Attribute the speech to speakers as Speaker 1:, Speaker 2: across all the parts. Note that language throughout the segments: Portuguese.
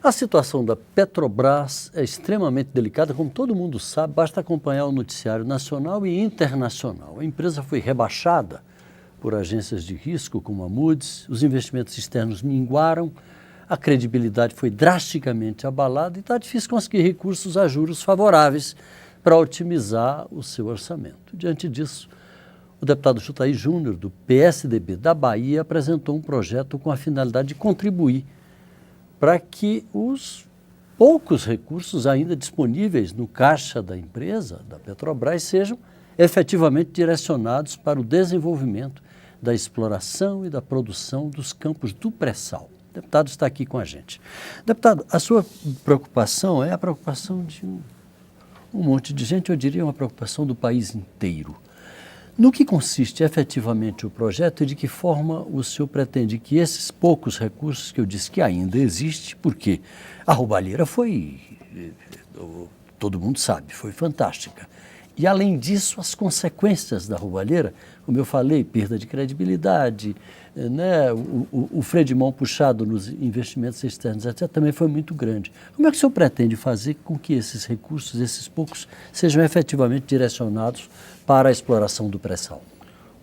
Speaker 1: A situação da Petrobras é extremamente delicada, como todo mundo sabe, basta acompanhar o noticiário nacional e internacional. A empresa foi rebaixada por agências de risco como a Moody's, os investimentos externos minguaram, a credibilidade foi drasticamente abalada e está difícil conseguir recursos a juros favoráveis para otimizar o seu orçamento. Diante disso, o deputado Jutahy Júnior, do PSDB da Bahia, apresentou um projeto com a finalidade de contribuir para que os poucos recursos ainda disponíveis no caixa da empresa, da Petrobras, sejam efetivamente direcionados para o desenvolvimento da exploração e da produção dos campos do pré-sal. O deputado está aqui com a gente. Deputado, a sua preocupação é a preocupação de um monte de gente, eu diria uma preocupação do país inteiro. No que consiste efetivamente o projeto e de que forma o senhor pretende que esses poucos recursos que eu disse que ainda existe, porque a roubalheira foi, todo mundo sabe, foi fantástica. E além disso, as consequências da roubalheira, como eu falei, perda de credibilidade, né, o freio de mão puxado nos investimentos externos, etc., também foi muito grande. Como é que o senhor pretende fazer com que esses recursos, esses poucos, sejam efetivamente direcionados para a exploração do pré-sal?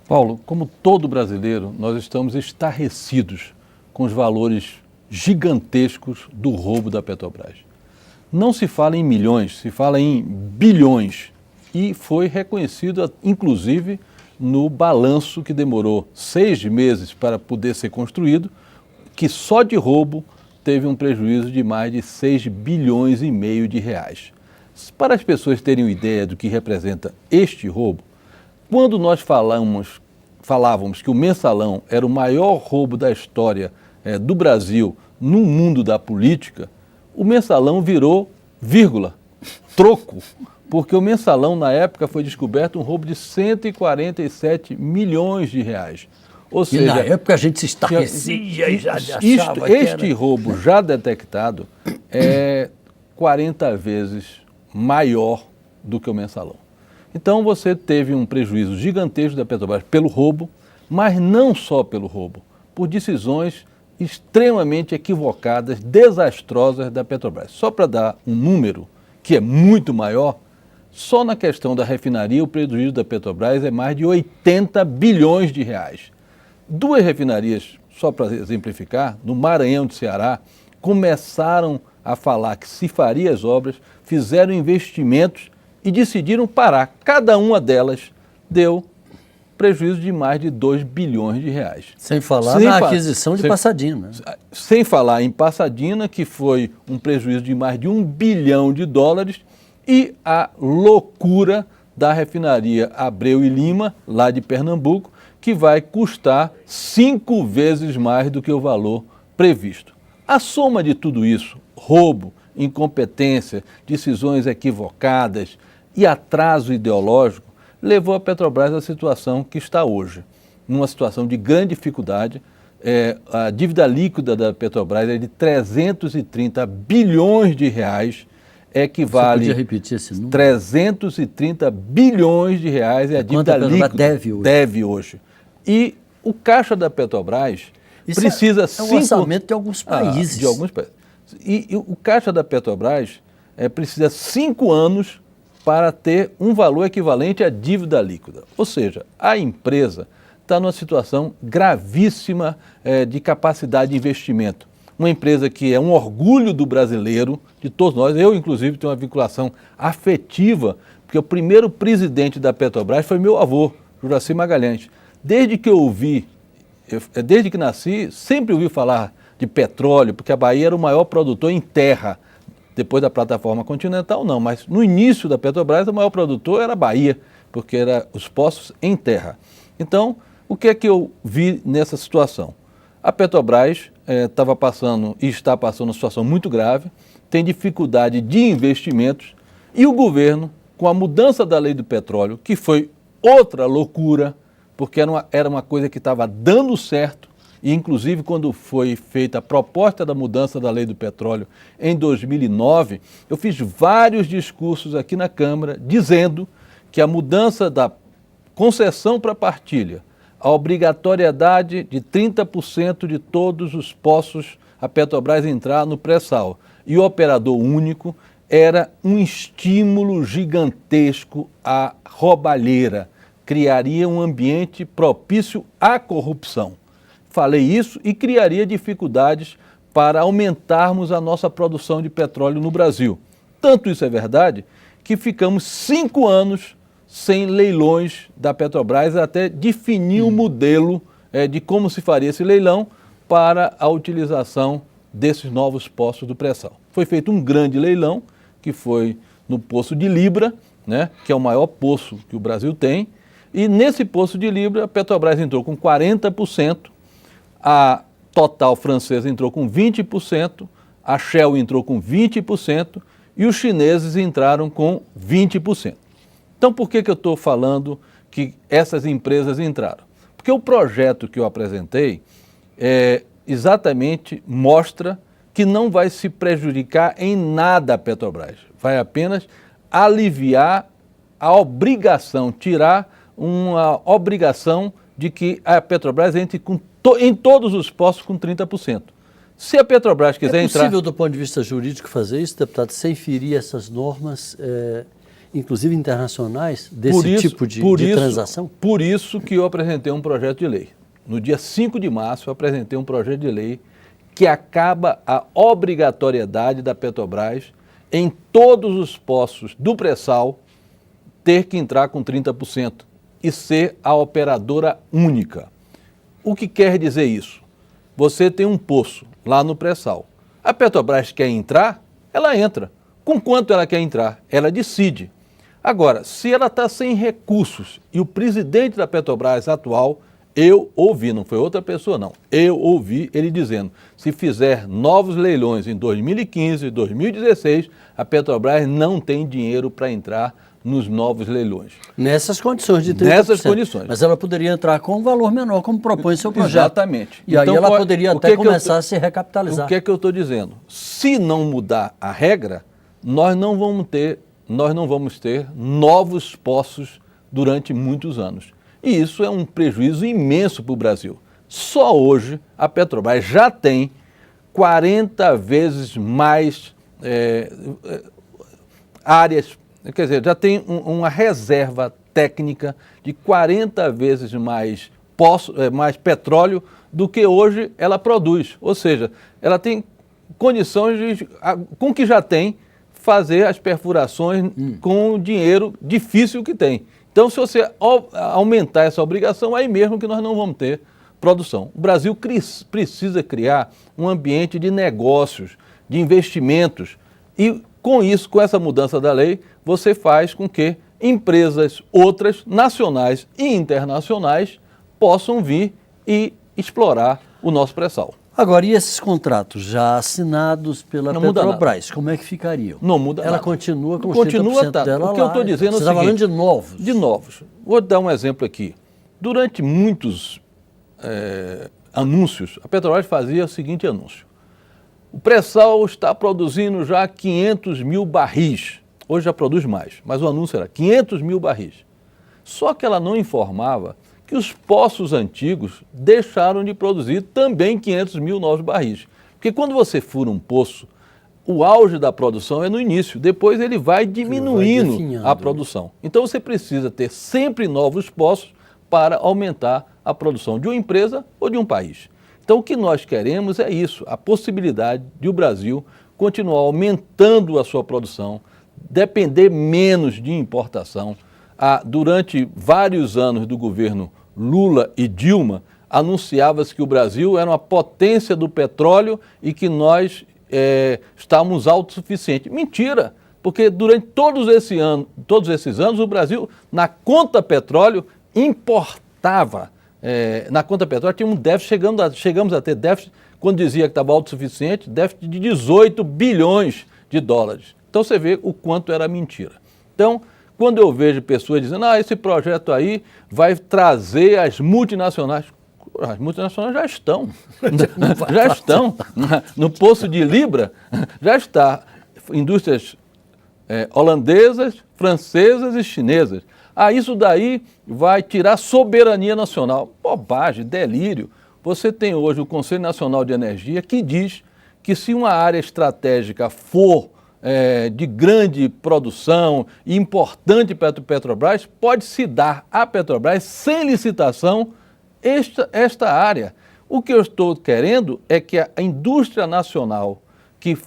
Speaker 2: Paulo, como todo brasileiro, nós estamos estarrecidos com os valores gigantescos do roubo da Petrobras. Não se fala em milhões, se fala em bilhões. E foi reconhecido, inclusive, no balanço que demorou 6 meses para poder ser construído, que só de roubo teve um prejuízo de mais de 6 bilhões e meio de reais. Para as pessoas terem uma ideia do que representa este roubo, quando nós falávamos que o Mensalão era o maior roubo da história do Brasil no mundo da política, o Mensalão virou vírgula, troco, porque o Mensalão, na época, foi descoberto um roubo de 147 milhões de reais. Ou seja,
Speaker 1: na época a gente se estarrecia e já achava
Speaker 2: este roubo já detectado é 40 vezes maior do que o Mensalão. Então você teve um prejuízo gigantesco da Petrobras pelo roubo, mas não só pelo roubo, por decisões extremamente equivocadas, desastrosas da Petrobras. Só para dar um número que é muito maior, só na questão da refinaria, o prejuízo da Petrobras é mais de 80 bilhões de reais. 2 refinarias, só para exemplificar, no Maranhão de Ceará, começaram a falar que se faria as obras, fizeram investimentos e decidiram parar. Cada uma delas deu prejuízo de mais de 2 bilhões de reais.
Speaker 1: Sem falar na aquisição de Passadina.
Speaker 2: Sem falar em Passadina, que foi um prejuízo de mais de 1 bilhão de dólares, e a loucura da refinaria Abreu e Lima, lá de Pernambuco, que vai custar 5 vezes mais do que o valor previsto. A soma de tudo isso, roubo, incompetência, decisões equivocadas e atraso ideológico, levou a Petrobras à situação que está hoje, numa situação de grande dificuldade. A dívida líquida da Petrobras é de 330 bilhões de reais, equivale.
Speaker 1: Você podia repetir esse número?
Speaker 2: 330 bilhões de reais é a dívida líquida deve hoje. E o caixa da Petrobras precisa
Speaker 1: é um orçamento de alguns países.
Speaker 2: De alguns países. E o caixa da Petrobras precisa 5 anos para ter um valor equivalente à dívida líquida. Ou seja, a empresa está numa situação gravíssima de capacidade de investimento. Uma empresa que é um orgulho do brasileiro, de todos nós. Eu, inclusive, tenho uma vinculação afetiva, porque o primeiro presidente da Petrobras foi meu avô, Juracy Magalhães. Desde que nasci, sempre ouvi falar de petróleo, porque a Bahia era o maior produtor em terra. Depois da plataforma continental, não, mas no início da Petrobras, o maior produtor era a Bahia, porque eram os poços em terra. Então, o que é que eu vi nessa situação? A Petrobras estava passando e está passando uma situação muito grave, tem dificuldade de investimentos e o governo, com a mudança da lei do petróleo, que foi outra loucura, porque era uma coisa que estava dando certo, e inclusive quando foi feita a proposta da mudança da lei do petróleo em 2009, eu fiz vários discursos aqui na Câmara dizendo que a mudança da concessão para partilha, a obrigatoriedade de 30% de todos os poços a Petrobras entrar no pré-sal e operador único era um estímulo gigantesco à roubalheira, criaria um ambiente propício à corrupção. Falei isso e criaria dificuldades para aumentarmos a nossa produção de petróleo no Brasil. Tanto isso é verdade que ficamos 5 anos sem leilões da Petrobras até definir o modelo de como se faria esse leilão para a utilização desses novos poços do pré-sal. Foi feito um grande leilão, que foi no Poço de Libra, né, que é o maior poço que o Brasil tem, e nesse Poço de Libra a Petrobras entrou com 40%, a Total francesa entrou com 20%, a Shell entrou com 20% e os chineses entraram com 20%. Então por que eu estou falando que essas empresas entraram? Porque o projeto que eu apresentei exatamente mostra que não vai se prejudicar em nada a Petrobras, vai apenas aliviar a obrigação, tirar uma obrigação de que a Petrobras entre em todos os postos com 30%. Se a Petrobras quiser entrar...
Speaker 1: É possível, do ponto de vista jurídico, fazer isso, deputado, sem ferir essas normas, inclusive internacionais, desse tipo de transação?
Speaker 2: Por isso que eu apresentei um projeto de lei. No dia 5 de março, eu apresentei um projeto de lei que acaba a obrigatoriedade da Petrobras em todos os postos do pré-sal ter que entrar com 30% e ser a operadora única. O que quer dizer isso? Você tem um poço lá no pré-sal. A Petrobras quer entrar, ela entra. Com quanto ela quer entrar? Ela decide. Agora, se ela está sem recursos e o presidente da Petrobras atual, eu ouvi, não foi outra pessoa não, eu ouvi ele dizendo, se fizer novos leilões em 2015 e 2016, a Petrobras não tem dinheiro para entrar nos novos leilões.
Speaker 1: Nessas condições de 30%.
Speaker 2: Nessas condições.
Speaker 1: Mas ela poderia entrar com um valor menor, como propõe seu projeto.
Speaker 2: Exatamente.
Speaker 1: E então, aí ela poderia até começar a se recapitalizar.
Speaker 2: O que é que eu estou dizendo? Se não mudar a regra, nós não vamos ter novos poços durante muitos anos. E isso é um prejuízo imenso para o Brasil. Só hoje a Petrobras já tem 40 vezes mais áreas, quer dizer, já tem uma reserva técnica de 40 vezes mais petróleo do que hoje ela produz. Ou seja, ela tem condições de, com o que já tem, fazer as perfurações com o dinheiro difícil que tem. Então, se você aumentar essa obrigação, aí mesmo que nós não vamos ter produção. O Brasil precisa criar um ambiente de negócios, de investimentos, e com isso, com essa mudança da lei, você faz com que empresas outras, nacionais e internacionais, possam vir e explorar o nosso pré-sal.
Speaker 1: Agora, e esses contratos já assinados pela Petrobras, como é que ficariam?
Speaker 2: Não muda nada.
Speaker 1: Ela continua com os 30% dela lá.
Speaker 2: O que eu estou dizendo é o seguinte... Você
Speaker 1: está falando de novos.
Speaker 2: De novos. Vou dar um exemplo aqui. Durante muitos anúncios, a Petrobras fazia o seguinte anúncio. O pré-sal está produzindo já 500 mil barris. Hoje já produz mais, mas o anúncio era 500 mil barris. Só que ela não informava que os poços antigos deixaram de produzir também 500 mil novos barris. Porque quando você fura um poço, o auge da produção é no início, depois ele vai diminuindo a produção. Então você precisa ter sempre novos poços para aumentar a produção de uma empresa ou de um país. Então o que nós queremos é isso, a possibilidade de o Brasil continuar aumentando a sua produção, depender menos de importação. Durante vários anos do governo Lula e Dilma, anunciava-se que o Brasil era uma potência do petróleo e que nós estávamos autossuficientes. Mentira, porque durante todos esses anos o Brasil, na conta petróleo, importava. Na conta petróleo tinha um déficit, chegamos a ter déficit, quando dizia que estava autossuficiente, déficit de 18 bilhões de dólares. Então você vê o quanto era mentira. Então, quando eu vejo pessoas dizendo, esse projeto aí vai trazer as multinacionais já estão, já estão. No Poço de Libra já está indústrias holandesas, francesas e chinesas. Isso daí vai tirar soberania nacional. Bobagem, delírio. Você tem hoje o Conselho Nacional de Energia que diz que se uma área estratégica for de grande produção e importante para a Petrobras, pode se dar à Petrobras, sem licitação, esta área. O que eu estou querendo é que a indústria nacional que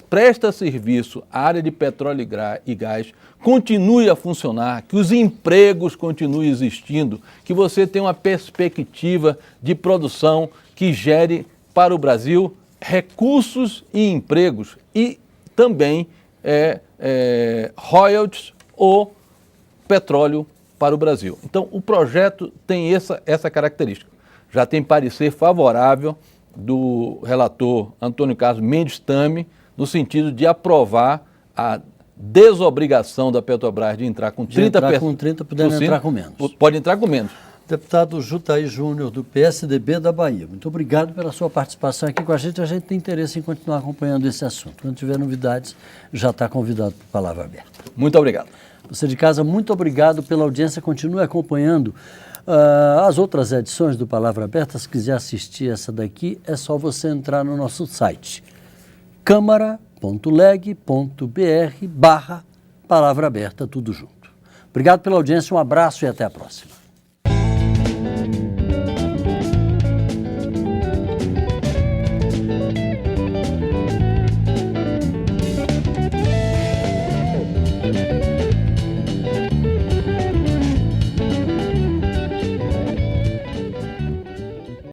Speaker 2: presta serviço à área de petróleo e gás continue a funcionar, que os empregos continuem existindo, que você tenha uma perspectiva de produção que gere para o Brasil recursos e empregos e também royalties ou petróleo para o Brasil. Então, o projeto tem essa característica. Já tem parecer favorável do relator Antônio Carlos Mendes Tame, no sentido de aprovar a desobrigação da Petrobras de entrar com 30%.
Speaker 1: De entrar com 30%, podendo entrar com menos.
Speaker 2: Pode entrar com menos.
Speaker 1: Deputado Jutaí Júnior, do PSDB da Bahia, muito obrigado pela sua participação aqui com a gente. A gente tem interesse em continuar acompanhando esse assunto. Quando tiver novidades, já está convidado para Palavra Aberta.
Speaker 2: Muito obrigado.
Speaker 1: Você de casa, muito obrigado pela audiência. Continue acompanhando as outras edições do Palavra Aberta. Se quiser assistir essa daqui, é só você entrar no nosso site, câmara.leg.br/Palavra Aberta, tudo junto. Obrigado pela audiência, um abraço e até a próxima.